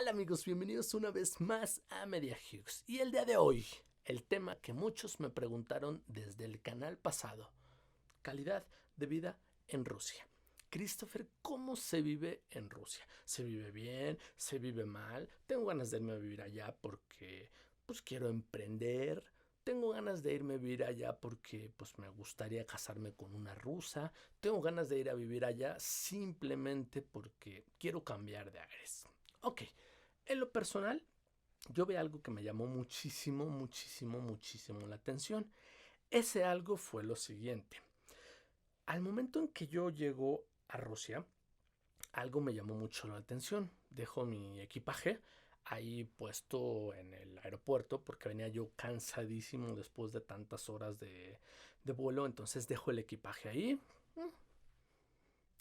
tal amigos? Bienvenidos una vez más a Media Hughes. Y el día de hoy, el tema que muchos me preguntaron desde el canal pasado: calidad de vida en Rusia. Christopher, ¿cómo se vive en Rusia? ¿Se vive bien? ¿Se vive mal? Tengo ganas de irme a vivir allá porque pues quiero emprender. Tengo ganas de irme a vivir allá porque pues me gustaría casarme con una rusa. Tengo ganas de ir a vivir allá simplemente porque quiero cambiar de aires. Ok, en lo personal, yo vi algo que me llamó muchísimo la atención. Ese algo fue lo siguiente. Al momento en que yo llego a Rusia, algo me llamó mucho la atención. Dejo mi equipaje ahí puesto en el aeropuerto porque venía yo cansadísimo después de tantas horas de vuelo. Entonces dejo el equipaje ahí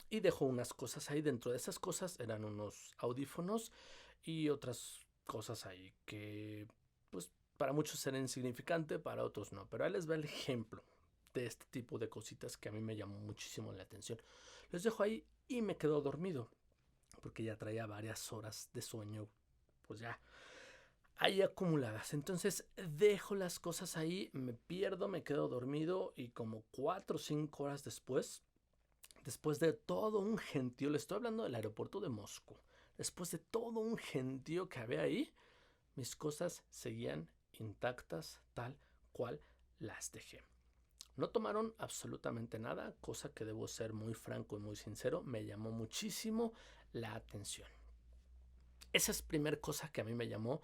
y dejo unas cosas ahí. Dentro de esas cosas eran unos audífonos y otras cosas ahí que pues para muchos eran insignificante, para otros no. Pero ahí les va el ejemplo de este tipo de cositas que a mí me llamó muchísimo la atención. Los dejo ahí y me quedo dormido porque ya traía varias horas de sueño, pues ya ahí acumuladas. Entonces dejo las cosas ahí, me pierdo, me quedo dormido y como 4 o 5 horas después de todo un gentío, le estoy hablando del aeropuerto de Moscú, después de todo un gentío que había ahí, mis cosas seguían intactas tal cual las dejé. No tomaron absolutamente nada, cosa que debo ser muy franco y muy sincero, me llamó muchísimo la atención. Esa es la primera cosa que a mí me llamó,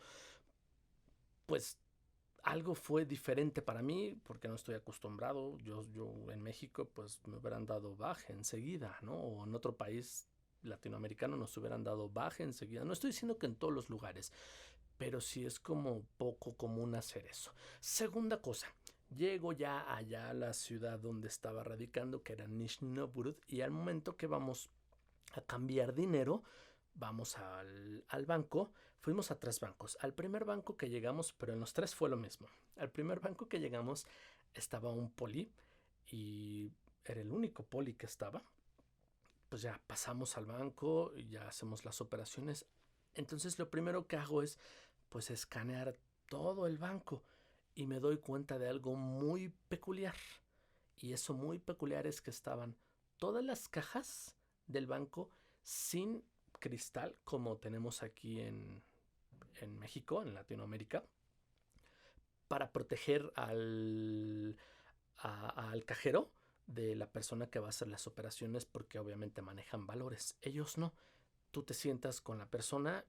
pues algo fue diferente para mí porque no estoy acostumbrado. Yo en México pues me hubieran dado baja enseguida, ¿no? O en otro país latinoamericano nos hubieran dado baja enseguida. No estoy diciendo que en todos los lugares, pero sí es como poco común hacer eso. Segunda cosa, llego ya allá a la ciudad donde estaba radicando, que era Nizhny Novgorod, y al momento que vamos a cambiar dinero, vamos al banco, fuimos a 3 bancos. Al primer banco que llegamos, pero en los 3 fue lo mismo. Al primer banco que llegamos estaba un poli y era el único poli que estaba. Pues ya pasamos al banco y ya hacemos las operaciones. Entonces lo primero que hago es pues escanear todo el banco y me doy cuenta de algo muy peculiar. Y eso muy peculiar es que estaban todas las cajas del banco sin cristal como tenemos aquí en México, en Latinoamérica, para proteger al cajero de la persona que va a hacer las operaciones porque obviamente manejan valores. Ellos no. Tú te sientas con la persona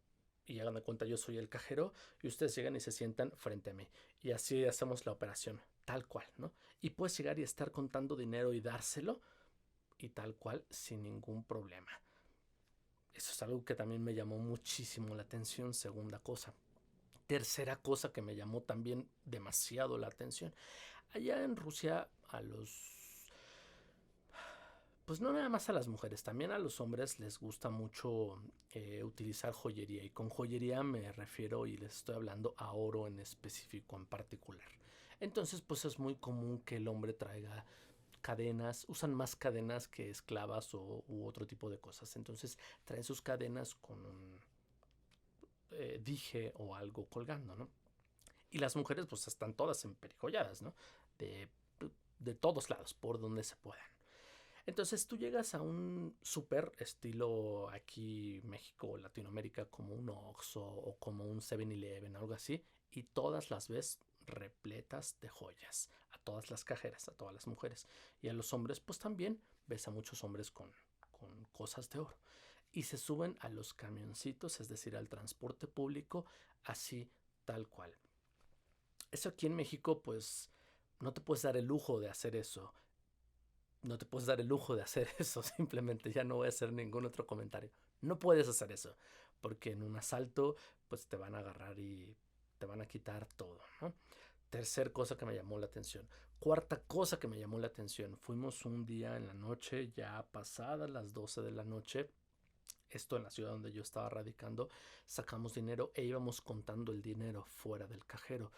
y hagan de cuenta yo soy el cajero y ustedes llegan y se sientan frente a mí y así hacemos la operación tal cual, ¿no? Y puedes llegar y estar contando dinero y dárselo y tal cual sin ningún problema. Eso es algo que también me llamó muchísimo la atención. Segunda cosa. Tercera cosa que me llamó también demasiado la atención. Allá en Rusia a los pues no nada más a las mujeres, también a los hombres les gusta mucho utilizar joyería. Y con joyería me refiero y les estoy hablando a oro en específico, en particular. Entonces pues es muy común que el hombre traiga cadenas, usan más cadenas que esclavas u otro tipo de cosas. Entonces traen sus cadenas con un dije o algo colgando, ¿no? Y las mujeres pues están todas emperijolladas, ¿no? De, de todos lados, por donde se puedan. Entonces tú llegas a un súper estilo aquí México, Latinoamérica, como un Oxxo o como un 7-Eleven, algo así, y todas las ves repletas de joyas, a todas las cajeras, a todas las mujeres. Y a los hombres, pues también ves a muchos hombres con cosas de oro. Y se suben a los camioncitos, es decir, al transporte público, así tal cual. Eso aquí en México, pues no te puedes dar el lujo de hacer eso. No te puedes dar el lujo de hacer eso, simplemente ya no voy a hacer ningún otro comentario. No puedes hacer eso, porque en un asalto pues te van a agarrar y te van a quitar todo, ¿no? Tercer cosa que me llamó la atención. Cuarta cosa que me llamó la atención. Fuimos un día en la noche, ya pasadas las 12 de la noche, esto en la ciudad donde yo estaba radicando, sacamos dinero e íbamos contando el dinero fuera del cajero.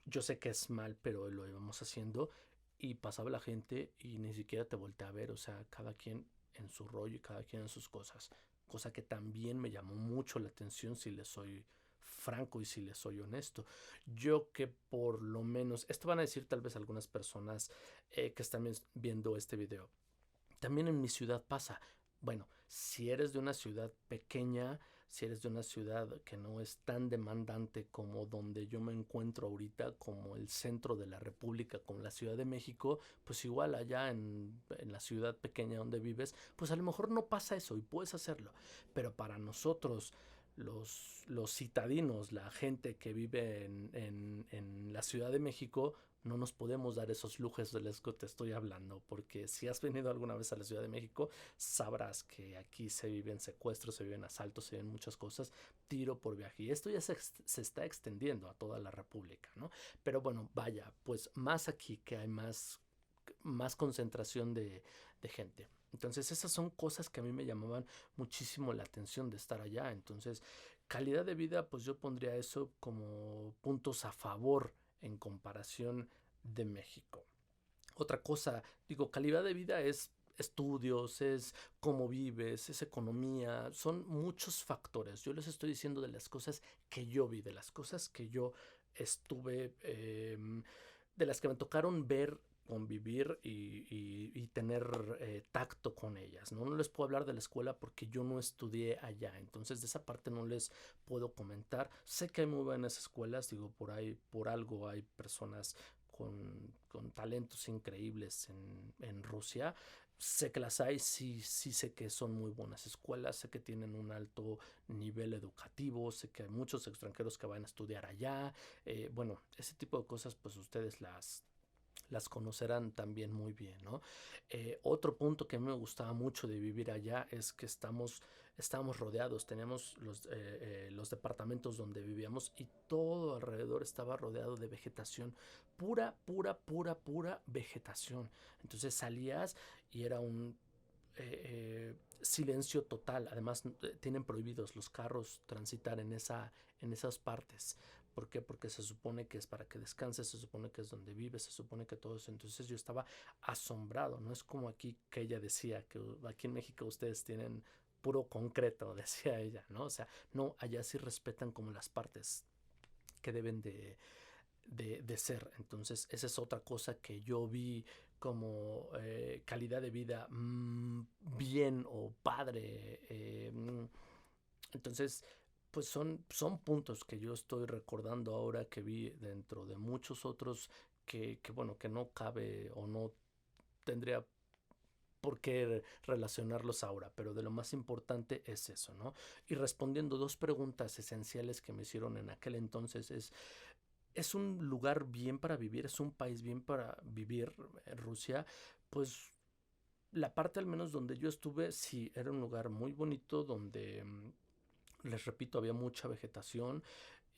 Yo sé que es mal, pero lo íbamos haciendo y pasaba la gente y ni siquiera te volteé a ver, o sea, cada quien en su rollo y cada quien en sus cosas. cosa que también me llamó mucho la atención, si les soy franco y si les soy honesto. Yo que por lo menos, esto van a decir tal vez algunas personas que están viendo este video, también en mi ciudad pasa. Bueno, si eres de una ciudad pequeña, si eres de una ciudad que no es tan demandante como donde yo me encuentro ahorita, como el centro de la República, como la Ciudad de México, pues igual allá en la ciudad pequeña donde vives, pues a lo mejor no pasa eso y puedes hacerlo. Pero para nosotros, los citadinos, la gente que vive en la Ciudad de México, no nos podemos dar esos lujos de los que te estoy hablando, porque si has venido alguna vez a la Ciudad de México, sabrás que aquí se viven secuestros, se viven asaltos, se viven muchas cosas, tiro por viaje. Y esto ya se está extendiendo a toda la República, ¿no? Pero bueno, vaya, pues más aquí que hay más concentración de gente. Entonces esas son cosas que a mí me llamaban muchísimo la atención de estar allá. Entonces, calidad de vida, pues yo pondría eso como puntos a favor en comparación de México. Otra cosa, digo, calidad de vida es estudios, es cómo vives, es economía, son muchos factores. Yo les estoy diciendo de las cosas que yo vi, de las cosas que yo estuve, de las que me tocaron ver, convivir y tener tacto con ellas, ¿no? No les puedo hablar de la escuela porque yo no estudié allá, entonces de esa parte no les puedo comentar. Sé que hay muy buenas escuelas, digo, por ahí, por algo hay personas con talentos increíbles en Rusia. Sé que las hay, sí, sí sé que son muy buenas escuelas, sé que tienen un alto nivel educativo, sé que hay muchos extranjeros que van a estudiar allá. Bueno, ese tipo de cosas pues ustedes las conocerán también muy bien, ¿no? Otro punto que a mí me gustaba mucho de vivir allá es que estábamos rodeados, teníamos los departamentos donde vivíamos y todo alrededor estaba rodeado de vegetación, pura, pura, pura, pura vegetación. Entonces salías y era un silencio total. Además, tienen prohibidos los carros transitar en esas partes. ¿Por qué? Porque se supone que es para que descanses, se supone que es donde vives, se supone que todo eso. Entonces yo estaba asombrado. No es como aquí que ella decía, que aquí en México ustedes tienen puro concreto, decía ella, ¿no? O sea, no, allá sí respetan como las partes que deben de ser. Entonces, esa es otra cosa que yo vi como calidad de vida bien o padre. Entonces, pues son puntos que yo estoy recordando ahora que vi dentro de muchos otros bueno, que no cabe o no tendría por qué relacionarlos ahora, pero de lo más importante es eso, ¿no? Y respondiendo dos preguntas esenciales que me hicieron en aquel entonces ¿es un lugar bien para vivir? ¿Es un país bien para vivir en Rusia? Pues la parte al menos donde yo estuve, sí, era un lugar muy bonito donde, les repito, había mucha vegetación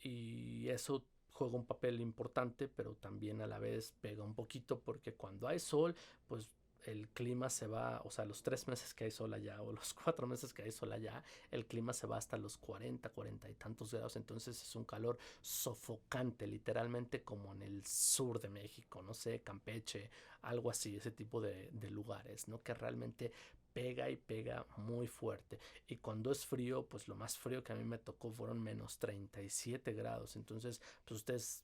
y eso juega un papel importante, pero también a la vez pega un poquito porque cuando hay sol, pues el clima se va, o sea, los 3 meses que hay sol allá o los 4 meses que hay sol allá, el clima se va hasta los 40, 40 y tantos grados, entonces es un calor sofocante, literalmente como en el sur de México, no sé, Campeche, algo así, ese tipo de lugares, ¿no? Que realmente pega y pega muy fuerte. Y cuando es frío, pues lo más frío que a mí me tocó fueron menos 37 grados. Entonces, pues ustedes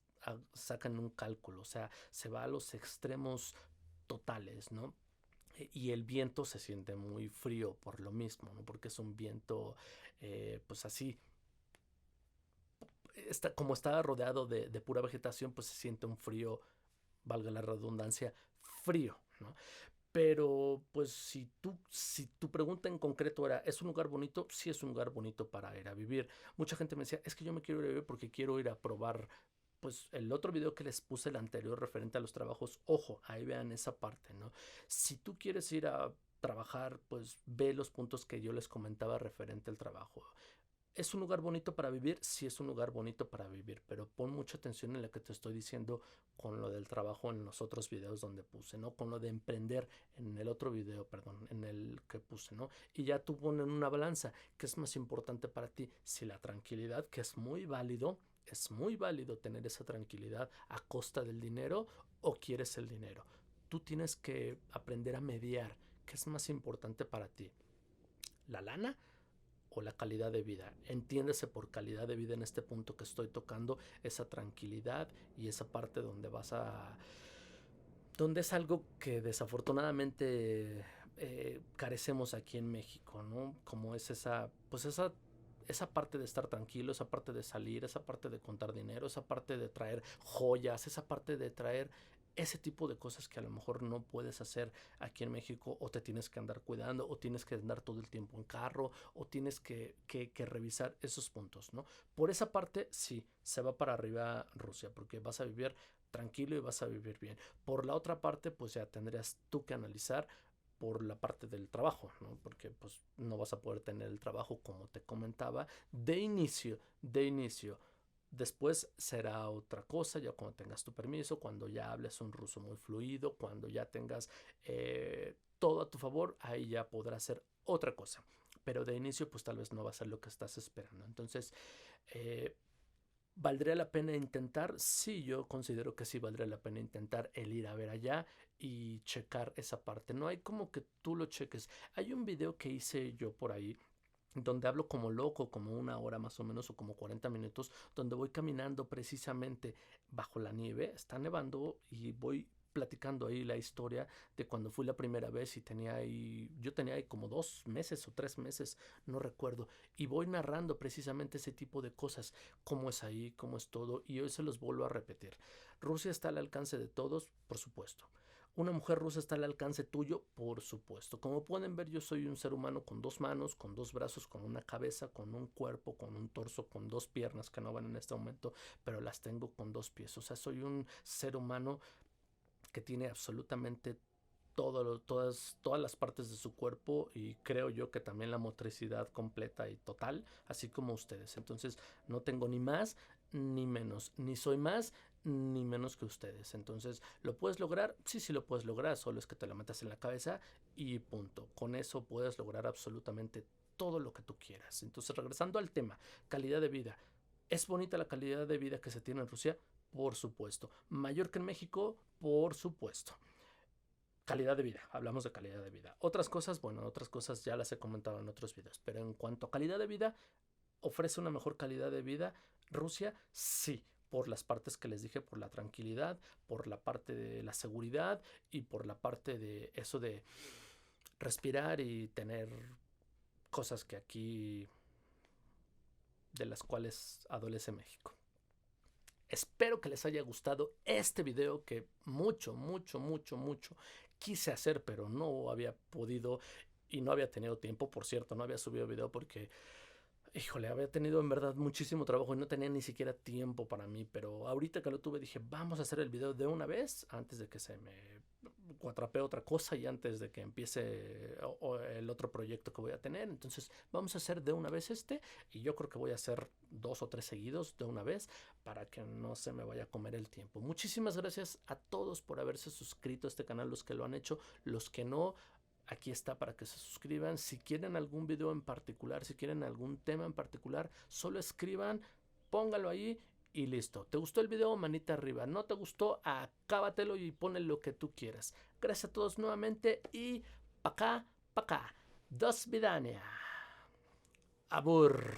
sacan un cálculo, o sea, se va a los extremos totales, ¿no? Y el viento se siente muy frío por lo mismo, ¿no? Porque es un viento, pues así, como está rodeado de pura vegetación, pues se siente un frío, valga la redundancia, frío, ¿no? Pero pues si tu pregunta en concreto era, ¿es un lugar bonito? Sí es un lugar bonito para ir a vivir. Mucha gente me decía, es que yo me quiero ir a vivir porque quiero ir a probar. Pues el otro video que les puse, el anterior referente a los trabajos, ojo, ahí vean esa parte, ¿no? Si tú quieres ir a trabajar, pues ve los puntos que yo les comentaba referente al trabajo. ¿Es un lugar bonito para vivir? Sí, es un lugar bonito para vivir, pero pon mucha atención en lo que te estoy diciendo con lo del trabajo en los otros videos donde puse, ¿no? Con lo de emprender en el otro video, perdón, en el que puse, ¿no? Y ya tú pones en una balanza, ¿qué es más importante para ti? Si la tranquilidad, que es muy válido tener esa tranquilidad a costa del dinero o quieres el dinero. Tú tienes que aprender a mediar, ¿qué es más importante para ti? ¿La lana o la calidad de vida. Entiéndese por calidad de vida en este punto que estoy tocando, esa tranquilidad y esa parte donde donde es algo que desafortunadamente carecemos aquí en México, ¿no? Como es esa parte de estar tranquilo, esa parte de salir, esa parte de contar dinero, esa parte de traer joyas, esa parte de traer ese tipo de cosas que a lo mejor no puedes hacer aquí en México, o te tienes que andar cuidando, o tienes que andar todo el tiempo en carro, o tienes que revisar esos puntos, ¿no? Por esa parte sí, se va para arriba Rusia, porque vas a vivir tranquilo y vas a vivir bien. Por la otra parte, pues ya tendrías tú que analizar por la parte del trabajo, ¿no? Porque pues no vas a poder tener el trabajo como te comentaba de inicio. Después será otra cosa, ya cuando tengas tu permiso, cuando ya hables un ruso muy fluido, cuando ya tengas todo a tu favor, ahí ya podrás hacer otra cosa. Pero de inicio, pues tal vez no va a ser lo que estás esperando. Entonces, eh, ¿valdría la pena intentar? Sí, yo considero que sí valdría la pena intentar el ir a ver allá y checar esa parte. No hay como que tú lo cheques. Hay un video que hice yo por ahí donde hablo como loco, como una hora más o menos, o como 40 minutos, donde voy caminando precisamente bajo la nieve, está nevando y voy platicando ahí la historia de cuando fui la primera vez y yo tenía ahí como 2 meses o 3 meses, no recuerdo, y voy narrando precisamente ese tipo de cosas, cómo es ahí, cómo es todo, y hoy se los vuelvo a repetir. Rusia está al alcance de todos, por supuesto. Una mujer rusa está al alcance tuyo, por supuesto. Como pueden ver, yo soy un ser humano con 2 manos, con 2 brazos, con una cabeza, con un cuerpo, con un torso, con 2 piernas que no van en este momento, pero las tengo con 2 pies. O sea, soy un ser humano que tiene absolutamente todas las partes de su cuerpo, y creo yo que también la motricidad completa y total, así como ustedes. Entonces no tengo ni más ni menos, ni soy más ni menos que ustedes. Entonces, ¿lo puedes lograr? Sí, sí lo puedes lograr, solo es que te lo metas en la cabeza y punto. Con eso puedes lograr absolutamente todo lo que tú quieras. Entonces, regresando al tema, calidad de vida. ¿Es bonita la calidad de vida que se tiene en Rusia? Por supuesto. ¿Mayor que en México? Por supuesto. Calidad de vida, hablamos de calidad de vida. Otras cosas, bueno, otras cosas ya las he comentado en otros videos, pero en cuanto a calidad de vida, ¿ofrece una mejor calidad de vida Rusia? Sí, por las partes que les dije, por la tranquilidad, por la parte de la seguridad y por la parte de eso de respirar y tener cosas que aquí, de las cuales adolece México. Espero que les haya gustado este video que mucho, mucho, mucho, mucho quise hacer, pero no había podido y no había tenido tiempo. Por cierto, no había subido video porque, híjole, había tenido en verdad muchísimo trabajo y no tenía ni siquiera tiempo para mí. Pero ahorita que lo tuve dije, vamos a hacer el video de una vez antes de que se me atrapé otra cosa y antes de que empiece el otro proyecto que voy a tener. Entonces vamos a hacer de una vez y yo creo que voy a hacer 2 o 3 seguidos de una vez para que no se me vaya a comer el tiempo. Muchísimas gracias a todos por haberse suscrito a este canal, los que lo han hecho, los que no. Aquí está para que se suscriban. Si quieren algún video en particular, si quieren algún tema en particular, solo escriban, póngalo ahí y listo. ¿Te gustó el video? Manita arriba. ¿No te gustó? Acábatelo y ponle lo que tú quieras. Gracias a todos nuevamente y pa' acá, pa' acá. Dos vidania. Abur.